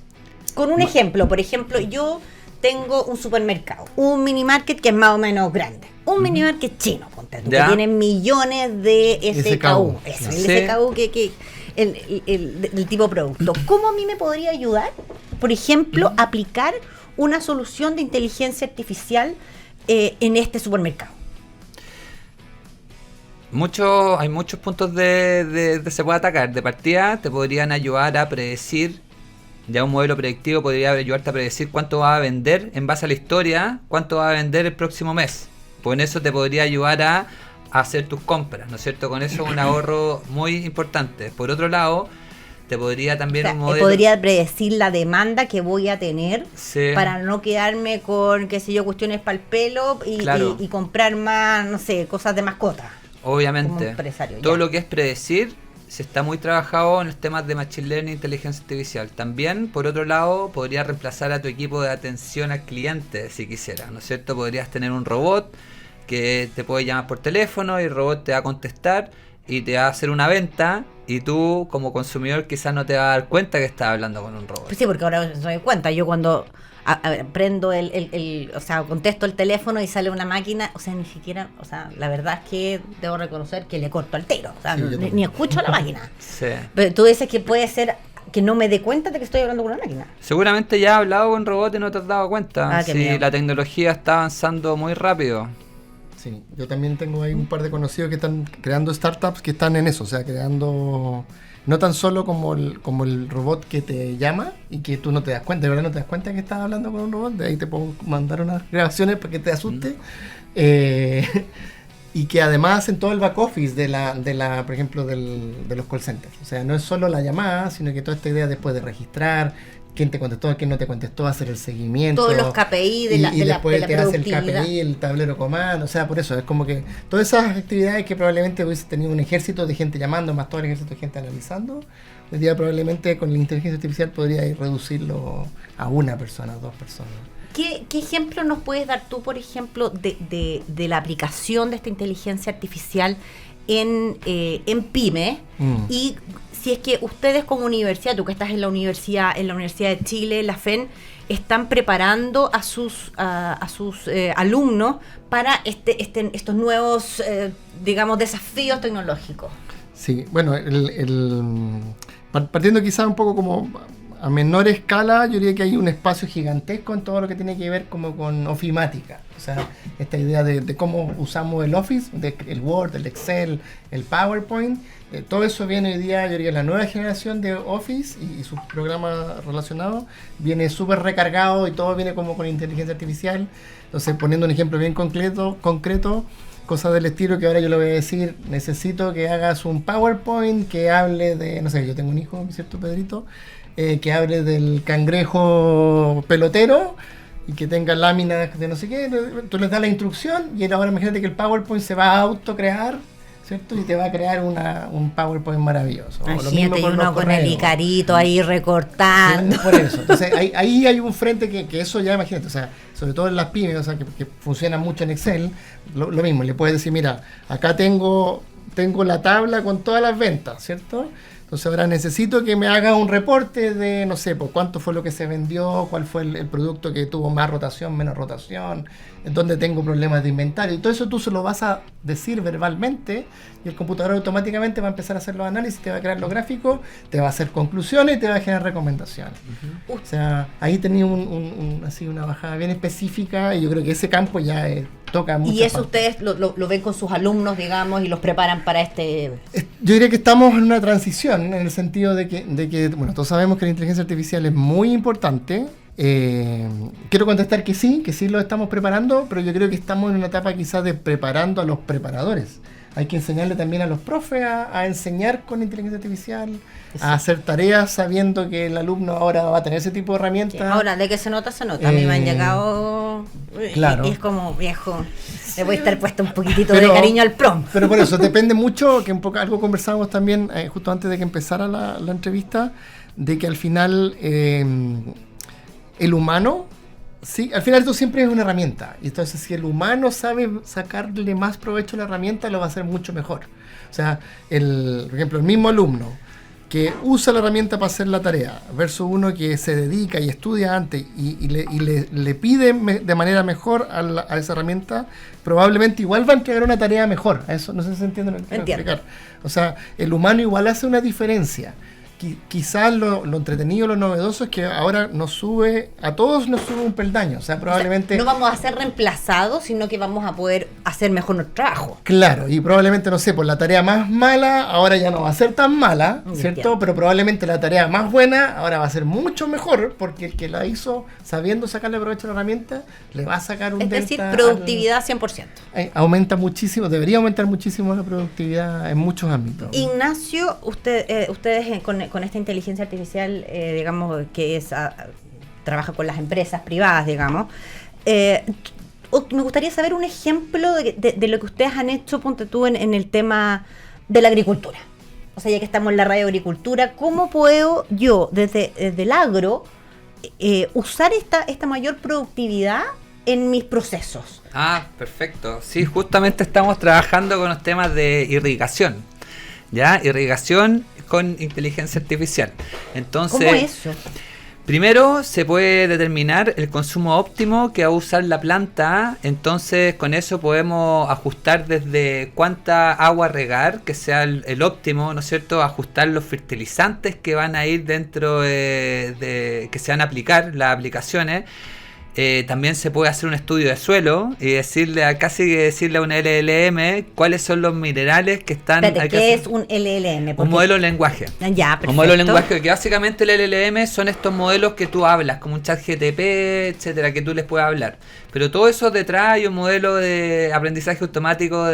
Speaker 2: Con un ejemplo, por ejemplo, yo tengo un supermercado, un mini market que es más o menos grande, un mini market chino, ponte tú, que tiene millones de SKU. Eso,
Speaker 5: sí.
Speaker 2: El SKU que el tipo de producto. ¿Cómo a mí me podría ayudar, por ejemplo, aplicar una solución de inteligencia artificial en este supermercado?
Speaker 5: Hay muchos puntos de se puede atacar. De partida te podrían ayudar a predecir, ya un modelo predictivo podría ayudarte a predecir cuánto va a vender en base a la historia, cuánto va a vender el próximo mes. Pues en eso te podría ayudar a hacer tus compras, ¿no es cierto? Con eso un ahorro muy importante. Por otro lado, te podría también un modelo...
Speaker 2: Podría predecir la demanda que voy a tener,
Speaker 5: sí,
Speaker 2: para no quedarme con, qué sé yo, cuestiones para el pelo y comprar más, no sé, cosas de mascota.
Speaker 5: Obviamente, todo
Speaker 2: ya.
Speaker 5: Lo que es predecir se está muy trabajado en los temas de Machine Learning e inteligencia artificial. También, por otro lado, podría reemplazar a tu equipo de atención al cliente si quisieras, ¿no es cierto? Podrías tener un robot que te puede llamar por teléfono y el robot te va a contestar y te va a hacer una venta y tú como consumidor quizás no te vas a dar cuenta que estás hablando con un robot.
Speaker 2: Pues sí, porque ahora me doy cuenta, yo cuando prendo o sea, contesto el teléfono y sale una máquina, o sea, ni siquiera, o sea, la verdad es que debo reconocer que le corto al tiro, o sea,
Speaker 4: Sí,
Speaker 2: ni escucho a la máquina.
Speaker 5: Sí.
Speaker 2: Pero tú dices que puede ser que no me dé cuenta de que estoy hablando con una máquina.
Speaker 5: Seguramente ya has hablado con robots y no te has dado cuenta.
Speaker 2: Qué
Speaker 5: Si
Speaker 2: miedo.
Speaker 5: la tecnología está avanzando muy rápido.
Speaker 4: Sí, yo también tengo ahí un par de conocidos que están creando startups que están en eso, o sea, creando no tan solo como el robot que te llama y que tú no te das cuenta, de verdad no te das cuenta que estás hablando con un robot, de ahí te puedo mandar unas grabaciones para que te asuste. Y que además en todo el back office de la por ejemplo, de los call centers. O sea, no es solo la llamada, sino que toda esta idea después de registrar quién te contestó, quién no te contestó, hacer el seguimiento.
Speaker 2: Todos los KPI de la
Speaker 4: después te hace el
Speaker 2: productividad.
Speaker 4: KPI, el tablero comando. O sea, por eso es como que todas esas actividades que probablemente hubiese tenido un ejército de gente llamando, más todo el ejército de gente analizando, hoy día probablemente con la inteligencia artificial podría reducirlo a una persona, 2 personas.
Speaker 2: ¿Qué ejemplo nos puedes dar tú, por ejemplo, de la aplicación de esta inteligencia artificial en PYME? Y si es que ustedes como universidad, tú que estás en la Universidad de Chile, la FEN, están preparando a sus alumnos para estos nuevos, digamos, desafíos tecnológicos.
Speaker 4: Sí, bueno, partiendo quizás un poco como a menor escala, yo diría que hay un espacio gigantesco en todo lo que tiene que ver como con ofimática. O sea, esta idea de cómo usamos el Office, el Word, el Excel, el PowerPoint, todo eso viene hoy día, yo diría, la nueva generación de Office y sus programas relacionados, viene súper recargado y todo viene como con inteligencia artificial. Entonces, poniendo un ejemplo bien concreto, cosas del estilo que ahora yo le voy a decir, necesito que hagas un PowerPoint que hable de, no sé, yo tengo un hijo, ¿cierto, Pedrito? Que hable del cangrejo pelotero y que tenga láminas de no sé qué, tú les das la instrucción y ahora imagínate que el PowerPoint se va a autocrear, ¿cierto? Y te va a crear un PowerPoint maravilloso.
Speaker 2: Imagínate, y uno con el Icarito ahí recortando.
Speaker 4: Sí, por eso. Entonces ahí hay un frente que eso ya, imagínate, o sea, sobre todo en las pymes, o sea, que funcionan mucho en Excel, lo mismo, le puedes decir, mira, acá tengo la tabla con todas las ventas, ¿cierto? Entonces ahora necesito que me haga un reporte de, no sé, pues cuánto fue lo que se vendió, cuál fue el producto que tuvo más rotación, menos rotación, en dónde tengo problemas de inventario. Y todo eso tú se lo vas a decir verbalmente y el computador automáticamente va a empezar a hacer los análisis, te va a crear los gráficos, te va a hacer conclusiones y te va a generar recomendaciones. O sea, ahí tenía así una bajada bien específica y yo creo que ese campo ya toca mucho.
Speaker 2: Y eso ustedes lo ven con sus alumnos, digamos, y los preparan para
Speaker 4: Yo diría que estamos en una transición, en el sentido de que bueno, todos sabemos que la inteligencia artificial es muy importante. Quiero contestar que sí lo estamos preparando, pero yo creo que estamos en una etapa quizás de preparando a los preparadores. Hay que enseñarle también a los profes a enseñar con inteligencia artificial, a hacer tareas sabiendo que el alumno ahora va a tener ese tipo de herramientas.
Speaker 2: Ahora, de que se nota, se nota. A mí me han llegado
Speaker 4: claro.
Speaker 2: Y es como, viejo, le voy a estar puesto un poquitito de cariño al prom.
Speaker 4: Pero por eso, depende mucho, que un poco algo conversábamos también justo antes de que empezara la entrevista, de que al final el humano, sí, al final esto siempre es una herramienta. Y entonces si el humano sabe sacarle más provecho a la herramienta, lo va a hacer mucho mejor. O sea, por ejemplo, el mismo alumno que usa la herramienta para hacer la tarea versus uno que se dedica y estudia antes y le pide de manera mejor a esa herramienta, probablemente igual va a entregar una tarea mejor. A eso no sé si se entiende lo que quiero explicar. O sea, el humano igual hace una diferencia. Quizás lo entretenido, lo novedoso es que ahora a todos nos sube un peldaño. O sea, probablemente...
Speaker 2: no vamos a ser reemplazados, sino que vamos a poder hacer mejor nuestro trabajo.
Speaker 4: Claro, y probablemente, no sé, por la tarea más mala, ahora ya no va a ser tan mala, ¿cierto? Pero probablemente la tarea más buena, ahora va a ser mucho mejor, porque el que la hizo sabiendo sacarle provecho a la herramienta, le va a sacar un delta.
Speaker 2: Es decir, productividad 100%.
Speaker 4: Aumenta muchísimo, debería aumentar muchísimo la productividad en muchos ámbitos.
Speaker 2: Ignacio, ustedes con esta inteligencia artificial, digamos, que trabaja con las empresas privadas, digamos, me gustaría saber un ejemplo de lo que ustedes han hecho, ponte tú, en el tema de la agricultura. O sea, ya que estamos en la radio agricultura, ¿cómo puedo yo, desde el agro, usar esta mayor productividad en mis procesos?
Speaker 5: Ah, perfecto. Sí, justamente estamos trabajando con los temas de irrigación. ¿Ya? Irrigación con inteligencia artificial. Entonces,
Speaker 2: ¿cómo es eso?
Speaker 5: Primero se puede determinar el consumo óptimo que va a usar la planta, entonces con eso podemos ajustar desde cuánta agua regar, que sea el óptimo, ¿no es cierto? Ajustar los fertilizantes que van a ir dentro que se van a aplicar, las aplicaciones. También se puede hacer un estudio de suelo y casi decirle a un LLM cuáles son los minerales que están...
Speaker 2: Espérate, ¿qué es un LLM?
Speaker 5: Un modelo de lenguaje.
Speaker 2: Ya, perfecto.
Speaker 5: Un modelo de lenguaje, que básicamente el LLM son estos modelos que tú hablas, como un chat GTP, etcétera, que tú les puedes hablar. Pero todo eso detrás hay un modelo de aprendizaje automático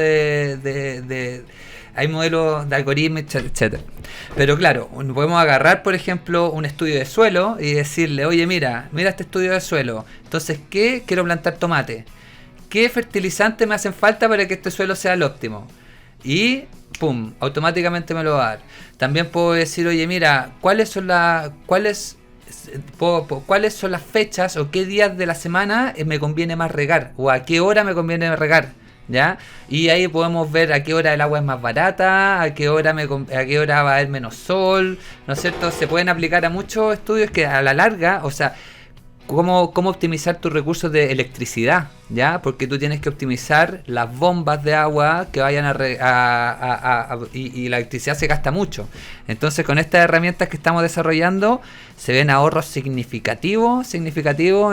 Speaker 5: hay modelos de algoritmos, etcétera. Pero claro, podemos agarrar, por ejemplo, un estudio de suelo y decirle, oye, mira este estudio de suelo. Entonces, ¿qué? Quiero plantar tomate. ¿Qué fertilizantes me hacen falta para que este suelo sea el óptimo? Y, pum, automáticamente me lo va a dar. También puedo decir, oye, mira, ¿cuáles son las fechas o qué días de la semana me conviene más regar? ¿O a qué hora me conviene regar? ¿Ya? Y ahí podemos ver a qué hora el agua es más barata, a qué hora va a haber menos sol, ¿no es cierto? Se pueden aplicar a muchos estudios que a la larga, o sea, cómo optimizar tus recursos de electricidad, ¿ya? Porque tú tienes que optimizar las bombas de agua que vayan y la electricidad se gasta mucho. Entonces, con estas herramientas que estamos desarrollando, se ven ahorros significativos en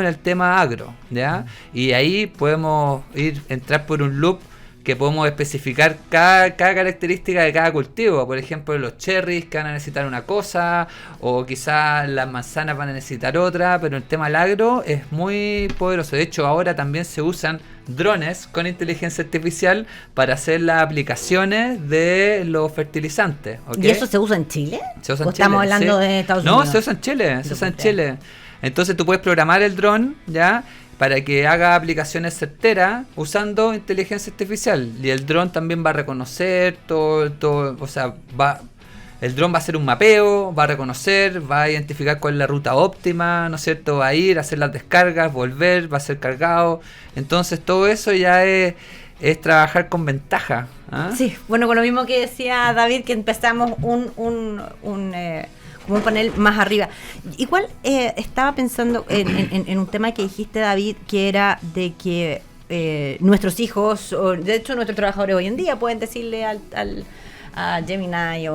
Speaker 5: el tema agro, ¿ya? Y ahí podemos entrar por un loop que podemos especificar cada característica de cada cultivo. Por ejemplo, los cherries que van a necesitar una cosa, o quizás las manzanas van a necesitar otra, pero el tema del agro es muy poderoso. De hecho, ahora también se usan drones con inteligencia artificial para hacer las aplicaciones de los fertilizantes. ¿Okay?
Speaker 2: ¿Y eso se usa en Chile?
Speaker 5: Se usa en
Speaker 2: Chile, estamos hablando de Estados Unidos?
Speaker 5: No, se usa en Chile. Entonces tú puedes programar el dron, ¿ya?, para que haga aplicaciones certeras usando inteligencia artificial. Y el dron también va a reconocer todo, o sea, el dron va a hacer un mapeo, va a reconocer, va a identificar cuál es la ruta óptima, ¿no es cierto? Va a ir a hacer las descargas, volver, va a ser cargado. Entonces todo eso ya es trabajar con ventaja. ¿Ah?
Speaker 2: Sí, bueno, con lo mismo que decía David, que empezamos como un panel más arriba. Igual estaba pensando en un tema que dijiste, David, que era de que nuestros hijos, o de hecho nuestros trabajadores hoy en día, pueden decirle a Gemini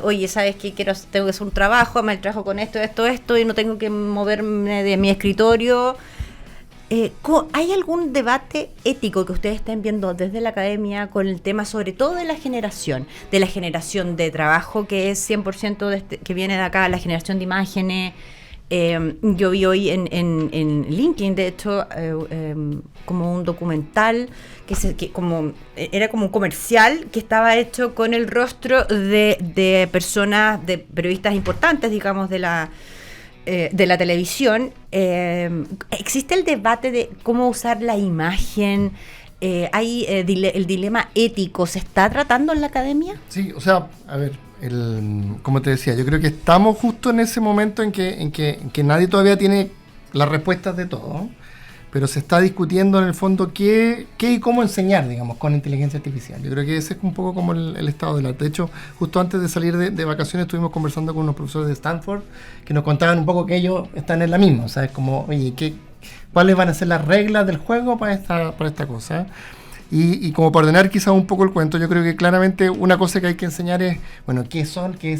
Speaker 2: oye, ¿sabes qué? Tengo que hacer un trabajo, me trabajo con esto, y no tengo que moverme de mi escritorio. ¿Hay algún debate ético que ustedes estén viendo desde la academia con el tema, sobre todo de la generación de trabajo, que es 100% que viene de acá, la generación de imágenes? Yo vi hoy en LinkedIn, de hecho, como un documental era como un comercial que estaba hecho con el rostro de personas, de periodistas importantes, digamos, de la televisión. Existe el debate de cómo usar la imagen. Hay el dilema ético. ¿Se está tratando en la academia?
Speaker 4: Sí, o sea, a ver, como te decía, yo creo que estamos justo en ese momento en que nadie todavía tiene las respuestas de todo, pero se está discutiendo en el fondo qué y cómo enseñar, digamos, con inteligencia artificial. Yo creo que ese es un poco como el estado del arte. De hecho, justo antes de salir de vacaciones estuvimos conversando con unos profesores de Stanford que nos contaban un poco que ellos están en la misma, o sea, es como, oye, ¿cuáles van a ser las reglas del juego para esta cosa? Y como para ordenar quizás un poco el cuento, yo creo que claramente una cosa que hay que enseñar es, bueno, qué es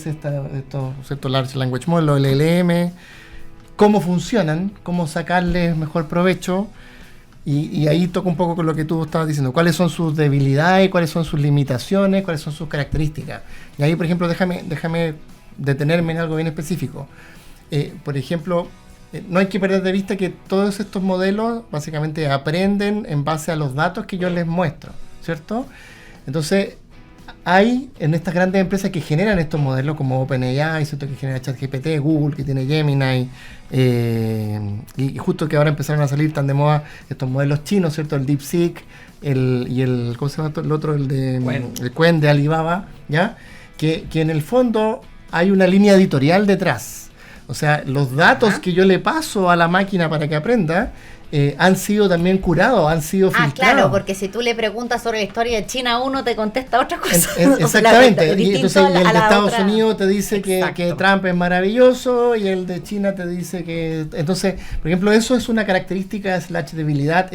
Speaker 4: estos Large Language Models, los LLM, cómo funcionan, cómo sacarles mejor provecho, y ahí toca un poco con lo que tú estabas diciendo, cuáles son sus debilidades, cuáles son sus limitaciones, cuáles son sus características. Y ahí, por ejemplo, déjame detenerme en algo bien específico. Por ejemplo, no hay que perder de vista que todos estos modelos básicamente aprenden en base a los datos que yo les muestro, ¿cierto? Entonces, hay en estas grandes empresas que generan estos modelos como OpenAI, ¿cierto?, que genera ChatGPT, Google, que tiene Gemini, y justo que ahora empezaron a salir tan de moda estos modelos chinos, ¿cierto?, el DeepSeek, ¿cómo se llama el otro? El Qwen de Alibaba, ¿ya? Que en el fondo hay una línea editorial detrás. O sea, los datos que yo le paso a la máquina para que aprenda, han sido también curados, han sido filtrados.
Speaker 2: Claro, porque si tú le preguntas sobre la historia de China, uno te contesta otra cosa.
Speaker 4: Exactamente, y entonces el de Estados
Speaker 2: otra...
Speaker 4: Unidos te dice que Trump es maravilloso y el de China te dice que... Entonces, por ejemplo, eso es una característica / debilidad,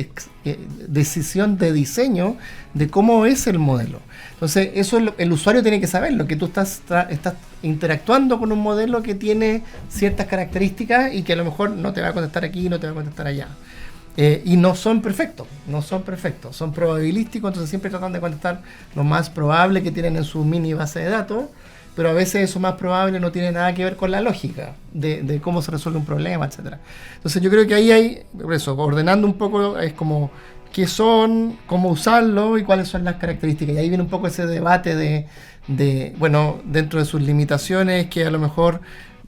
Speaker 4: decisión de diseño de cómo es el modelo. Entonces, eso el usuario tiene que saberlo, que tú estás interactuando con un modelo que tiene ciertas características y que a lo mejor no te va a contestar aquí, no te va a contestar allá. Y no son perfectos, son probabilísticos, entonces siempre tratan de contestar lo más probable que tienen en su mini base de datos, pero a veces eso más probable no tiene nada que ver con la lógica de cómo se resuelve un problema, etcétera. Entonces yo creo que ahí hay, por eso, ordenando un poco, es como qué son, cómo usarlo y cuáles son las características. Y ahí viene un poco ese debate de bueno, dentro de sus limitaciones, que a lo mejor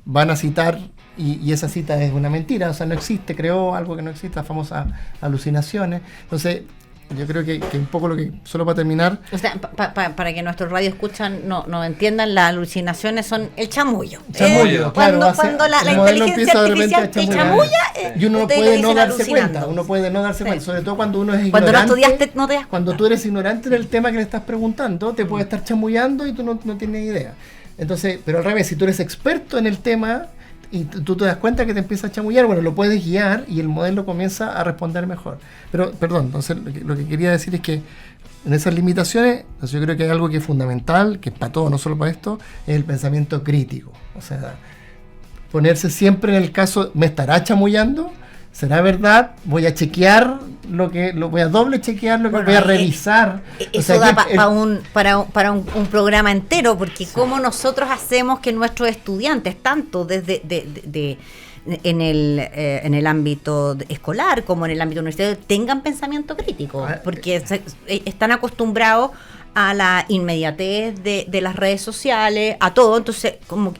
Speaker 4: van a citar y esa cita es una mentira, o sea, no existe, creó algo que no existe, las famosas alucinaciones. Entonces, yo creo que un poco lo que, solo para terminar...
Speaker 2: O sea, para que nuestros radio escuchan no entiendan, las alucinaciones son el chamullo.
Speaker 4: Chamullo, claro.
Speaker 2: Cuando la inteligencia artificial te chamulla,
Speaker 4: y uno no puede no darse cuenta, sobre todo cuando uno es ignorante.
Speaker 2: Cuando no estudiaste, no te das cuenta.
Speaker 4: Cuando tú eres ignorante del tema que le estás preguntando, te puede estar chamullando y tú no tienes idea. Entonces, pero al revés, si tú eres experto en el tema y tú te das cuenta que te empieza a chamullar, bueno, lo puedes guiar y el modelo comienza a responder mejor. Pero, perdón, entonces lo que quería decir es que en esas limitaciones, yo creo que hay algo que es fundamental, que es para todo, no solo para esto, es el pensamiento crítico. O sea, ponerse siempre en el caso, ¿me estará chamullando? ¿Será verdad? Voy a chequear voy a doble chequear lo que voy a revisar.
Speaker 2: Eso da para un programa entero, porque cómo nosotros hacemos que nuestros estudiantes, tanto desde en el ámbito escolar como en el ámbito universitario, tengan pensamiento crítico, porque están acostumbrados a la inmediatez de las redes sociales, a todo, entonces como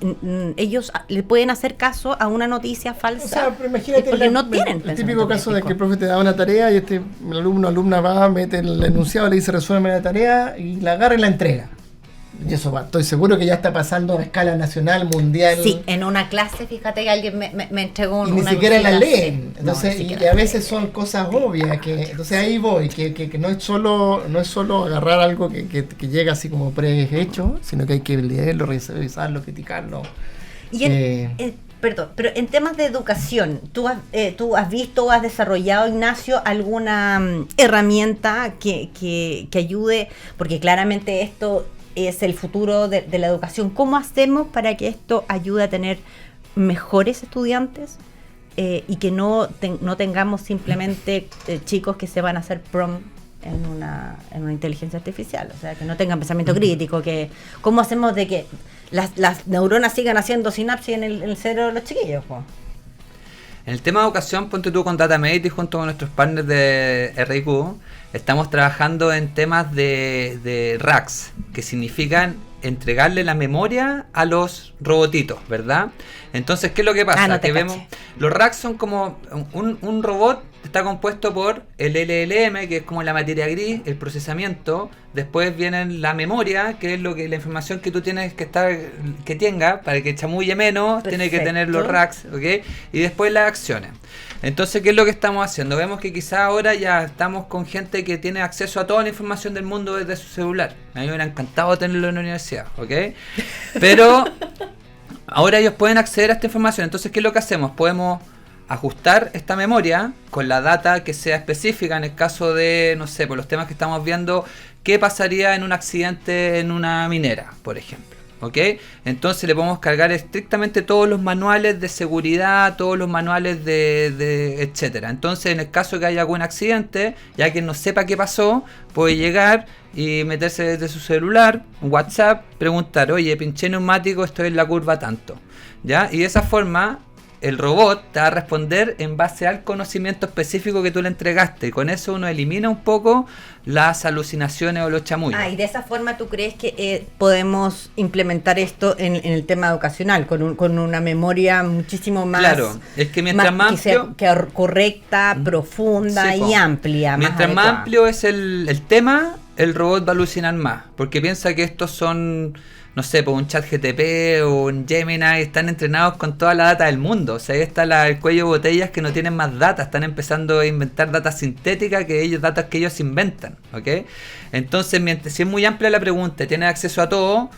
Speaker 2: ellos le pueden hacer caso a una noticia falsa, o
Speaker 4: sea, pero imagínate
Speaker 2: porque no tienen
Speaker 4: el típico caso de que el profe te da una tarea y el alumna va, mete el enunciado, le dice resuelve la tarea y la agarra y la entrega. Y eso estoy seguro que ya está pasando a escala nacional, mundial.
Speaker 2: Sí, en una clase, fíjate que alguien me entregó
Speaker 4: y ni siquiera la leen. Entonces, y a veces son cosas obvias que entonces ahí voy, que no es solo agarrar algo que llega así como prehecho, sino que hay que leerlo, revisarlo, criticarlo.
Speaker 2: Y perdón, pero en temas de educación, ¿tú has visto o has desarrollado, Ignacio, alguna herramienta que ayude? Porque claramente esto es el futuro de la educación. ¿Cómo hacemos para que esto ayude a tener mejores estudiantes y que no tengamos simplemente chicos que se van a hacer prom en una inteligencia artificial? O sea, que no tengan pensamiento crítico. ¿Cómo hacemos de que las neuronas sigan haciendo sinapsis en el cerebro de los chiquillos?
Speaker 5: En el tema de educación, ponte tú con DataMate y junto con nuestros partners de RIQ, estamos trabajando en temas de racks, que significan entregarle la memoria a los robotitos, ¿verdad? Entonces, ¿qué es lo que pasa? Que vemos, los racks son como un robot, está compuesto por el LLM, que es como la materia gris, el procesamiento, después viene la memoria, que es la información que tú tienes que tenga, para que chamulle menos. Perfecto. Tiene que tener los racks, ¿ok? Y después las acciones. Entonces, ¿qué es lo que estamos haciendo? Vemos que quizá ahora ya estamos con gente que tiene acceso a toda la información del mundo desde su celular. A mí me hubiera encantado tenerlo en la universidad, ¿ok? Pero ahora ellos pueden acceder a esta información. Entonces, ¿qué es lo que hacemos? Podemos ajustar esta memoria con la data que sea específica en el caso de, no sé, por los temas que estamos viendo, qué pasaría en un accidente en una minera, por ejemplo. ¿Ok? Entonces le podemos cargar estrictamente todos los manuales de seguridad, todos los manuales de etcétera. Entonces, en el caso que haya algún accidente, ya que no sepa qué pasó, puede llegar y meterse desde su celular, WhatsApp, preguntar, oye, pinché neumático, estoy en la curva tanto, ¿ya? Y de esa forma el robot te va a responder en base al conocimiento específico que tú le entregaste. Y con eso uno elimina un poco las alucinaciones o los chamullos.
Speaker 2: Y de esa forma tú crees que podemos implementar esto en el tema educacional, con una memoria muchísimo más...
Speaker 5: Claro, es que mientras más amplio...
Speaker 2: que correcta, profunda y amplia.
Speaker 5: Mientras más amplio es el tema, el robot va a alucinar más, porque piensa que estos son, no sé, pues un ChatGPT o un Gemini, están entrenados con toda la data del mundo. O sea, ahí está el cuello de botellas que no tienen más data, están empezando a inventar data sintética datas que ellos inventan, ¿ok? Entonces, si es muy amplia la pregunta, tienes acceso a todo,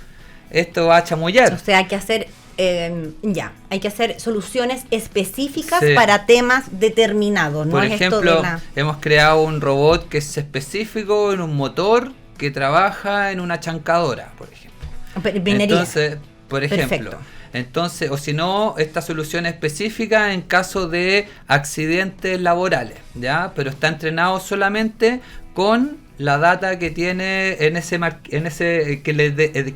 Speaker 5: esto va a chamullar.
Speaker 2: O sea, hay que hacer hay que hacer soluciones específicas para temas determinados.
Speaker 5: Por
Speaker 2: no
Speaker 5: ejemplo, hemos creado un robot que es específico en un motor que trabaja en una chancadora, por ejemplo.
Speaker 2: Minería.
Speaker 5: Entonces, por ejemplo,
Speaker 2: Perfecto.
Speaker 5: Entonces, o si no, esta solución específica en caso de accidentes laborales, ¿ya? Pero está entrenado solamente con la data que tiene en ese que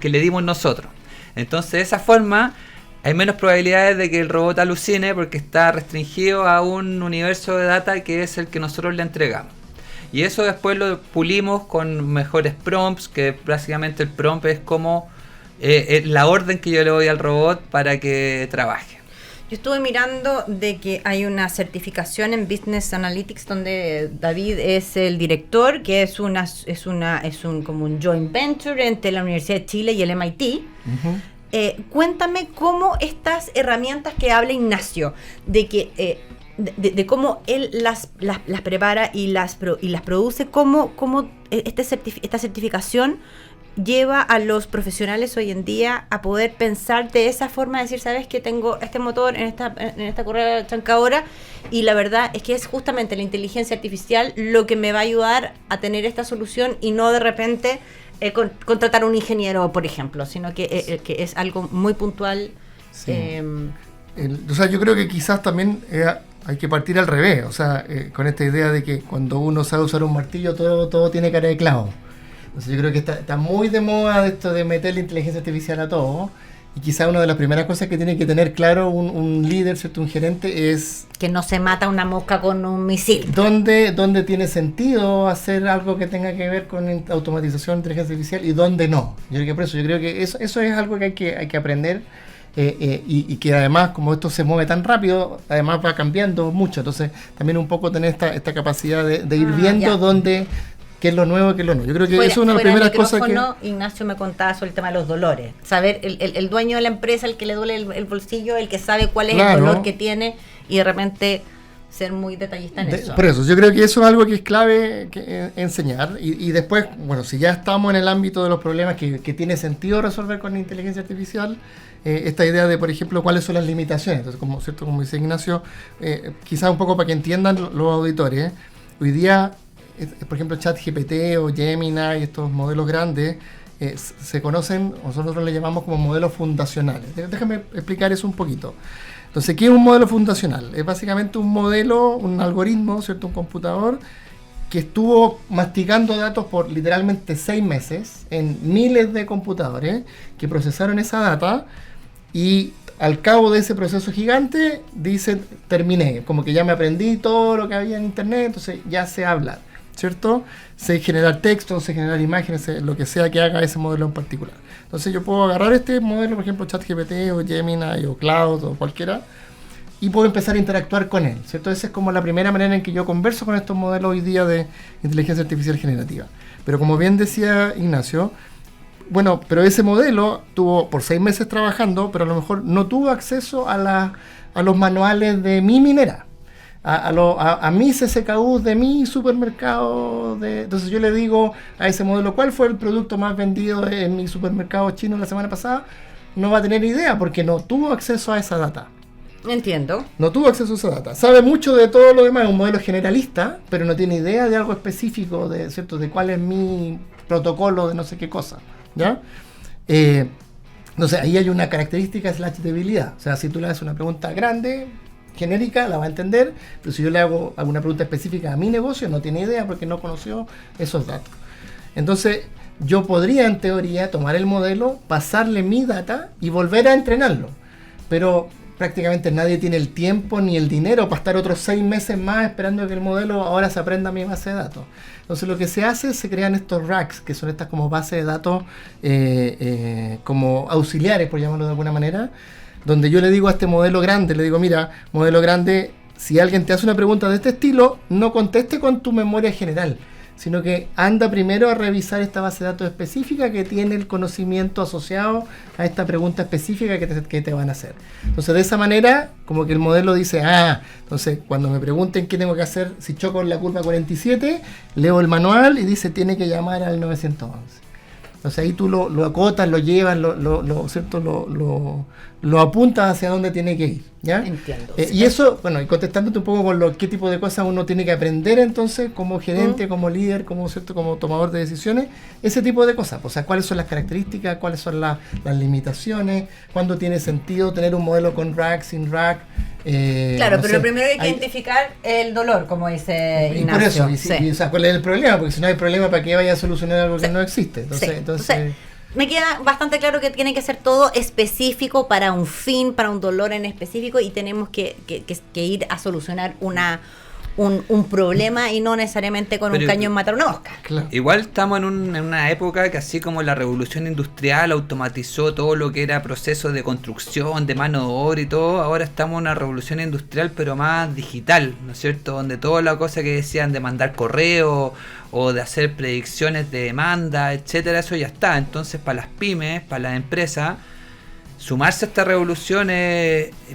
Speaker 5: le dimos nosotros. Entonces, de esa forma hay menos probabilidades de que el robot alucine porque está restringido a un universo de data que es el que nosotros le entregamos. Y eso después lo pulimos con mejores prompts, que básicamente el prompt es como la orden que yo le doy al robot para que trabaje.
Speaker 2: Yo estuve mirando de que hay una certificación en Business Analytics donde David es el director, que es como un joint venture entre la Universidad de Chile y el MIT. Uh-huh. Cuéntame cómo estas herramientas que habla Ignacio, de que de cómo él las prepara y las produce, cómo esta certificación lleva a los profesionales hoy en día a poder pensar de esa forma, decir, sabes que tengo este motor en esta correa chancadora, y la verdad es que es justamente la inteligencia artificial lo que me va a ayudar a tener esta solución, y no de repente contratar a un ingeniero, por ejemplo, sino que es algo muy puntual.
Speaker 4: Sí. O sea, yo creo que quizás también hay que partir al revés, o sea, con esta idea de que cuando uno sabe usar un martillo todo tiene cara de clavo. Entonces yo creo que está muy de moda esto de meter la inteligencia artificial a todo, y quizá una de las primeras cosas que tiene que tener claro un líder, ¿cierto? Un gerente, es
Speaker 2: que no se mata una mosca con un misil.
Speaker 4: ¿Dónde tiene sentido hacer algo que tenga que ver con automatización, inteligencia artificial, y dónde no? Yo creo que eso es algo que hay que aprender, y que además, como esto se mueve tan rápido, además va cambiando mucho. Entonces también un poco tener esta capacidad de ir viendo dónde, qué es lo nuevo, qué es lo no. Yo creo que eso es una de las primeras cosas que...
Speaker 2: Ignacio me contaba sobre el tema de los dolores. Saber, el dueño de la empresa, el que le duele el bolsillo, el que sabe cuál es el dolor que tiene, y de repente ser muy detallista en eso.
Speaker 4: Por eso, yo creo que eso es algo que es clave enseñar. Y después, bueno, si ya estamos en el ámbito de los problemas que tiene sentido resolver con la inteligencia artificial, esta idea de, por ejemplo, cuáles son las limitaciones. Entonces, como dice Ignacio, quizás un poco para que entiendan los auditores, hoy día... por ejemplo, ChatGPT o Gemini, estos modelos grandes, se conocen, nosotros le llamamos como modelos fundacionales. Déjame explicar eso un poquito. Entonces, ¿qué es un modelo fundacional? Es básicamente un modelo, un algoritmo, ¿cierto? Un computador que estuvo masticando datos por literalmente 6 meses en miles de computadores que procesaron esa data, y al cabo de ese proceso gigante dicen, terminé, como que ya me aprendí todo lo que había en internet, entonces ya sé hablar, ¿cierto? Sé generar texto, sé generar imágenes, lo que sea que haga ese modelo en particular. Entonces yo puedo agarrar este modelo, por ejemplo, ChatGPT o Gemini o Cloud o cualquiera, y puedo empezar a interactuar con él, ¿cierto? Esa es como la primera manera en que yo converso con estos modelos hoy día de inteligencia artificial generativa. Pero como bien decía Ignacio, bueno, pero ese modelo tuvo por 6 meses trabajando, pero a lo mejor no tuvo acceso a los manuales de mi minera, a mis SKUs de mi supermercado. Entonces yo le digo a ese modelo, ¿cuál fue el producto más vendido en mi supermercado chino la semana pasada? No va a tener idea porque no tuvo acceso a esa data.
Speaker 2: Entiendo.
Speaker 4: No tuvo acceso a esa data. Sabe mucho de todo lo demás, es un modelo generalista, pero no tiene idea de algo específico, ¿cierto? De cuál es mi protocolo de no sé qué cosa, ¿ya? Entonces ahí hay una característica / debilidad. O sea, si tú le haces una pregunta grande, genérica, la va a entender, pero si yo le hago alguna pregunta específica a mi negocio, no tiene idea porque no conoció esos datos. Entonces yo podría, en teoría, tomar el modelo, pasarle mi data y volver a entrenarlo, pero prácticamente nadie tiene el tiempo ni el dinero para estar otros 6 meses más esperando que el modelo ahora se aprenda mi base de datos. Entonces lo que se hace es se crean estos racks, que son estas como bases de datos como auxiliares, por llamarlo de alguna manera, donde yo le digo a este modelo grande, le digo, mira, modelo grande, si alguien te hace una pregunta de este estilo, no conteste con tu memoria general, sino que anda primero a revisar esta base de datos específica que tiene el conocimiento asociado a esta pregunta específica que te van a hacer. Entonces, de esa manera, como que el modelo dice, entonces cuando me pregunten qué tengo que hacer si choco en la curva 47, leo el manual y dice, tiene que llamar al 911. Entonces ahí tú lo acotas, lo llevas, ¿cierto? Lo apuntas hacia dónde tiene que ir, ¿ya?
Speaker 2: Entiendo.
Speaker 4: Y eso, bueno, y contestándote un poco con qué tipo de cosas uno tiene que aprender entonces como gerente, como líder, ¿cierto? Como tomador de decisiones, ese tipo de cosas. O sea, cuáles son las características, cuáles son las limitaciones, cuándo tiene sentido tener un modelo con rack, sin rack.
Speaker 2: Claro, pero lo primero hay que identificar el dolor, como dice
Speaker 4: y
Speaker 2: Ignacio.
Speaker 4: por eso, o sea, ¿cuál es el problema? Porque si no hay problema, ¿para qué vaya a solucionar algo que no existe? Entonces
Speaker 2: me queda bastante claro que tiene que ser todo específico para un fin, para un dolor en específico, y tenemos que ir a solucionar un problema y no necesariamente con un cañón matar una mosca.
Speaker 4: Claro.
Speaker 5: Igual estamos en una época que, así como la revolución industrial automatizó todo lo que era proceso de construcción, de mano de obra y todo, ahora estamos en una revolución industrial pero más digital, ¿no es cierto? Donde toda la cosa que decían de mandar correo o de hacer predicciones de demanda, etcétera, eso ya está. Entonces, para las pymes, para las empresas, sumarse a esta revolución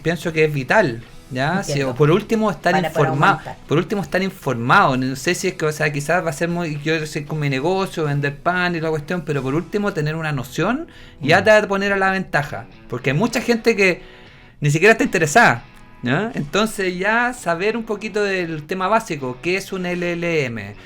Speaker 5: pienso que es vital. ¿Ya? Sí, o por último estar informado, no sé si es que, o sea, quizás va a ser muy, yo sé con mi negocio, vender pan y la cuestión, pero por último tener una noción y ya te va a poner a la ventaja, porque hay mucha gente que ni siquiera está interesada, ¿ya? Entonces ya saber un poquito del tema básico, qué es un LLM,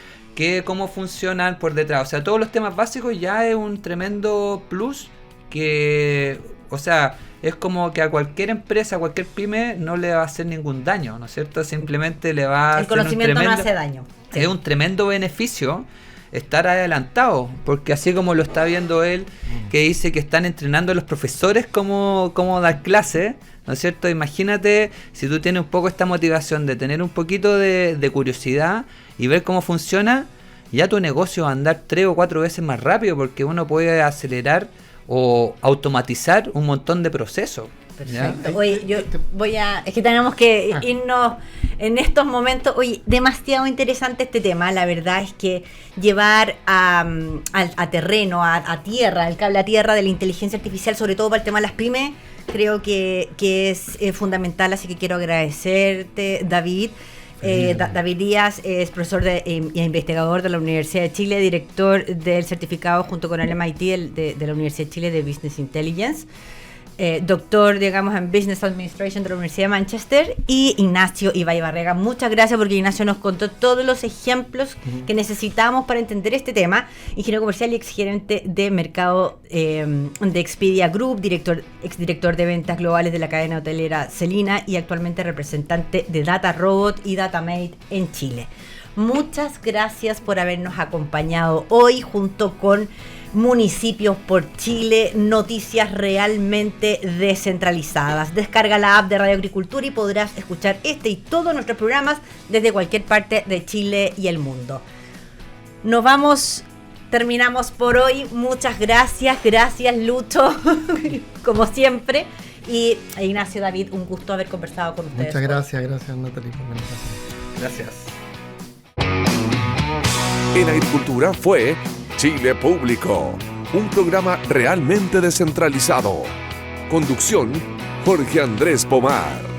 Speaker 5: cómo funcionan por detrás, o sea, todos los temas básicos ya es un tremendo plus que, o sea, es como que a cualquier empresa, a cualquier pyme no le va a hacer ningún daño, ¿no es cierto? Simplemente le va a hacer
Speaker 2: el conocimiento no hace daño.
Speaker 5: Es un tremendo beneficio estar adelantado, porque así como lo está viendo él, que dice que están entrenando a los profesores cómo dar clases, ¿no es cierto? Imagínate si tú tienes un poco esta motivación de tener un poquito de curiosidad y ver cómo funciona, ya tu negocio va a andar 3 o 4 veces más rápido, porque uno puede acelerar o automatizar un montón de procesos.
Speaker 2: Perfecto. Oye, es que tenemos que irnos en estos momentos. Oye, demasiado interesante este tema. La verdad es que llevar a terreno, a tierra, el cable a tierra de la inteligencia artificial, sobre todo para el tema de las pymes, creo que es fundamental. Así que quiero agradecerte, David. David Díaz es profesor e investigador de la Universidad de Chile, director del certificado junto con el MIT de la Universidad de Chile de Business Intelligence, doctor, digamos, en Business Administration de la Universidad de Manchester, y Ignacio Ibarrega. Muchas gracias, porque Ignacio nos contó todos los ejemplos que necesitamos para entender este tema. Ingeniero comercial y exgerente de mercado de Expedia Group, exdirector de ventas globales de la cadena hotelera Celina y actualmente representante de Data Robot y Datamate en Chile. Muchas gracias por habernos acompañado hoy junto con Municipios por Chile, noticias realmente descentralizadas. Descarga la app de Radio Agricultura y podrás escuchar este y todos nuestros programas desde cualquier parte de Chile y el mundo. Nos vamos, terminamos por hoy. Muchas gracias, Lucho, como siempre. Y Ignacio, David, un gusto haber conversado con ustedes.
Speaker 4: Muchas gracias, Natalie, por la invitación.
Speaker 5: Gracias.
Speaker 1: En Agricultura fue Chile Público, un programa realmente descentralizado. Conducción, Jorge Andrés Pomar.